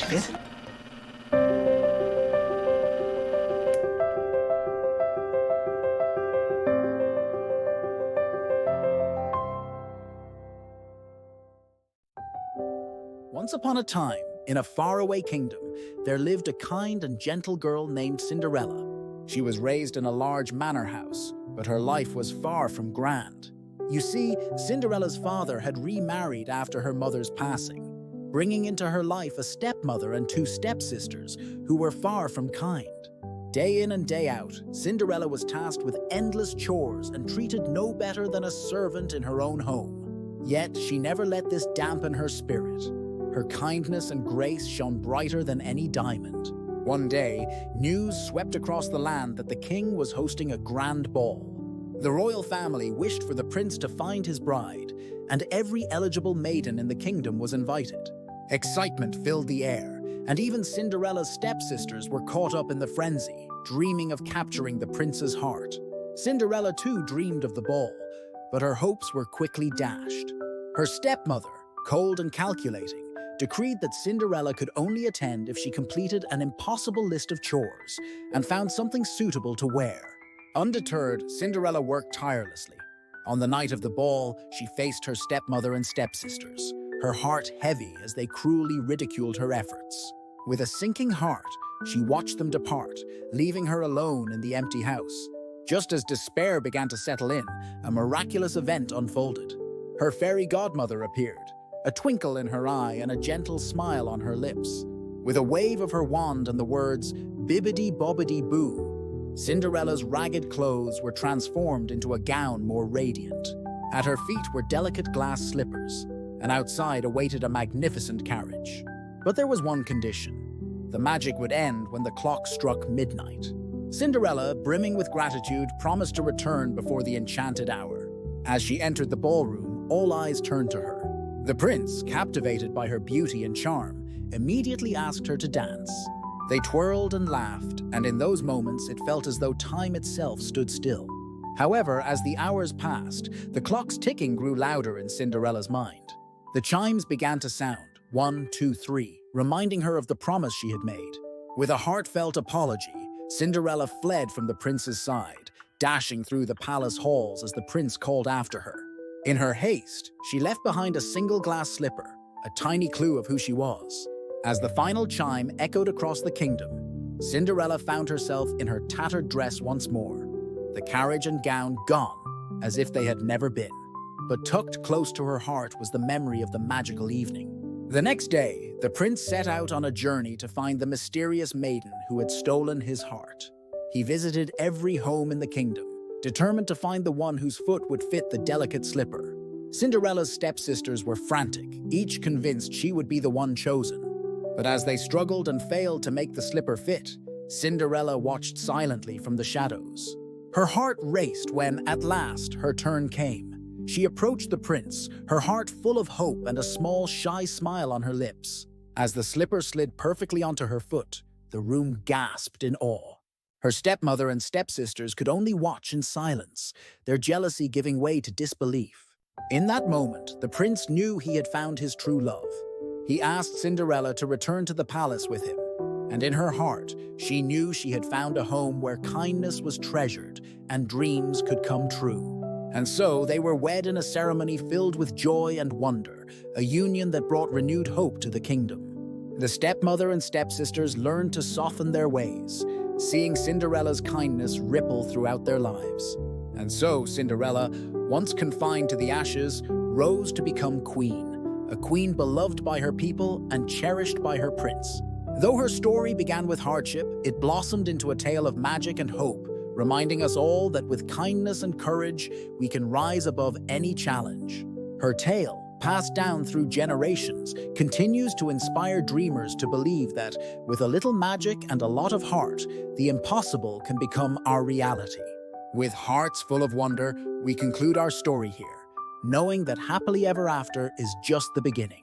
fit? Once upon a time, in a faraway kingdom, there lived a kind and gentle girl named Cinderella. She was raised in a large manor house, but her life was far from grand. You see, Cinderella's father had remarried after her mother's passing, bringing into her life a stepmother and two stepsisters who were far from kind. Day in and day out, Cinderella was tasked with endless chores and treated no better than a servant in her own home. Yet she never let this dampen her spirit. Her kindness and grace shone brighter than any diamond. One day, news swept across the land that the king was hosting a grand ball. The royal family wished for the prince to find his bride, and every eligible maiden in the kingdom was invited. Excitement filled the air, and even Cinderella's stepsisters were caught up in the frenzy, dreaming of capturing the prince's heart. Cinderella too dreamed of the ball, but her hopes were quickly dashed. Her stepmother, cold and calculating, decreed that Cinderella could only attend if she completed an impossible list of chores and found something suitable to wear. Undeterred, Cinderella worked tirelessly. On the night of the ball, she faced her stepmother and stepsisters, her heart heavy as they cruelly ridiculed her efforts. With a sinking heart, she watched them depart, leaving her alone in the empty house. Just as despair began to settle in, a miraculous event unfolded. Her fairy godmother appeared, a twinkle in her eye and a gentle smile on her lips. With a wave of her wand and the words, "Bibbidi-bobbidi-boo," Cinderella's ragged clothes were transformed into a gown more radiant. At her feet were delicate glass slippers, and outside awaited a magnificent carriage. But there was one condition. The magic would end when the clock struck midnight. Cinderella, brimming with gratitude, promised to return before the enchanted hour. As she entered the ballroom, all eyes turned to her. The prince, captivated by her beauty and charm, immediately asked her to dance. They twirled and laughed, and in those moments it felt as though time itself stood still. However, as the hours passed, the clock's ticking grew louder in Cinderella's mind. The chimes began to sound, 1, 2, 3, reminding her of the promise she had made. With a heartfelt apology, Cinderella fled from the prince's side, dashing through the palace halls as the prince called after her. In her haste, she left behind a single glass slipper, a tiny clue of who she was. As the final chime echoed across the kingdom, Cinderella found herself in her tattered dress once more, the carriage and gown gone, as if they had never been. But tucked close to her heart was the memory of the magical evening. The next day, the prince set out on a journey to find the mysterious maiden who had stolen his heart. He visited every home in the kingdom, determined to find the one whose foot would fit the delicate slipper. Cinderella's stepsisters were frantic, each convinced she would be the one chosen. But as they struggled and failed to make the slipper fit, Cinderella watched silently from the shadows. Her heart raced when, at last, her turn came. She approached the prince, her heart full of hope and a small, shy smile on her lips. As the slipper slid perfectly onto her foot, the room gasped in awe. Her stepmother and stepsisters could only watch in silence, their jealousy giving way to disbelief. In that moment, the prince knew he had found his true love. He asked Cinderella to return to the palace with him, and in her heart, she knew she had found a home where kindness was treasured and dreams could come true. And so they were wed in a ceremony filled with joy and wonder, a union that brought renewed hope to the kingdom. The stepmother and stepsisters learned to soften their ways, seeing Cinderella's kindness ripple throughout their lives. And so Cinderella, once confined to the ashes, rose to become queen, a queen beloved by her people and cherished by her prince. Though her story began with hardship, it blossomed into a tale of magic and hope, reminding us all that with kindness and courage, we can rise above any challenge. Her tale, passed down through generations, continues to inspire dreamers to believe that, with a little magic and a lot of heart, the impossible can become our reality. With hearts full of wonder, we conclude our story here, knowing that happily ever after is just the beginning.